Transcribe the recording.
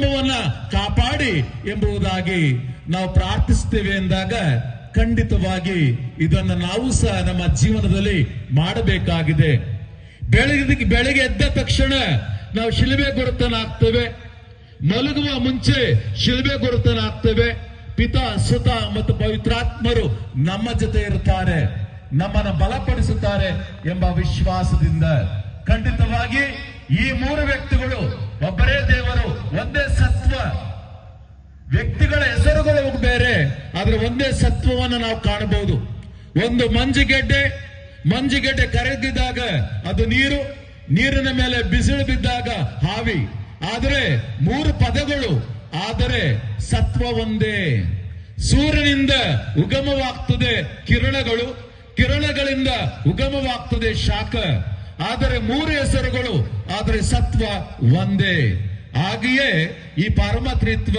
ಕುಟುಂಬವನ್ನ ಕಾಪಾಡಿ ಎಂಬುದಾಗಿ ನಾವು ಪ್ರಾರ್ಥಿಸ್ತೇವೆ ಎಂದಾಗ ಖಂಡಿತವಾಗಿ ಇದನ್ನು ನಾವು ಸಹ ನಮ್ಮ ಜೀವನದಲ್ಲಿ ಮಾಡಬೇಕಾಗಿದೆ. ಬೆಳಗ್ಗೆ ಎದ್ದ ತಕ್ಷಣ ನಾವು ಶಿಲುಬೆ ಗುರುತನಾಗ್ತೇವೆ, ಮಲಗುವ ಮುಂಚೆ ಶಿಲುಬೆ ಗುರುತನಾಗ್ತೇವೆ. ಪಿತಾ, ಸುತ ಮತ್ತು ಪವಿತ್ರಾತ್ಮರು ನಮ್ಮ ಜೊತೆ ಇರುತ್ತಾರೆ, ನಮ್ಮನ್ನು ಬಲಪಡಿಸುತ್ತಾರೆ ಎಂಬ ವಿಶ್ವಾಸದಿಂದ ಖಂಡಿತವಾಗಿ ಈ ಮೂರು ವ್ಯಕ್ತಿಗಳು ಒಬ್ಬರೇ ದೇವರು, ಒಂದೇ ಸತ್ವ. ವ್ಯಕ್ತಿಗಳ ಹೆಸರುಗಳು ಬೇರೆ, ಆದ್ರೆ ಒಂದೇ ಸತ್ವವನ್ನು ನಾವು ಕಾಣಬಹುದು. ಒಂದು ಮಂಜುಗೆಡ್ಡೆ ಕರೆದಿದ್ದಾಗ ಅದು ನೀರು, ನೀರಿನ ಮೇಲೆ ಬಿಸಿಲು ಬಿದ್ದಾಗ ಹಾವಿ. ಆದರೆ ಮೂರು ಪದಗಳು, ಆದರೆ ಸತ್ವ ಒಂದೇ. ಸೂರ್ಯನಿಂದ ಉಗಮವಾಗ್ತದೆ ಕಿರಣಗಳು, ಕಿರಣಗಳಿಂದ ಉಗಮವಾಗ್ತದೆ ಶಾಖ. ಆದರೆ ಮೂರು ಹೆಸರುಗಳು, ಆದರೆ ಸತ್ವ ಒಂದೇ. ಹಾಗೆಯೇ ಈ ಪರಮ ತ್ರಿತ್ವ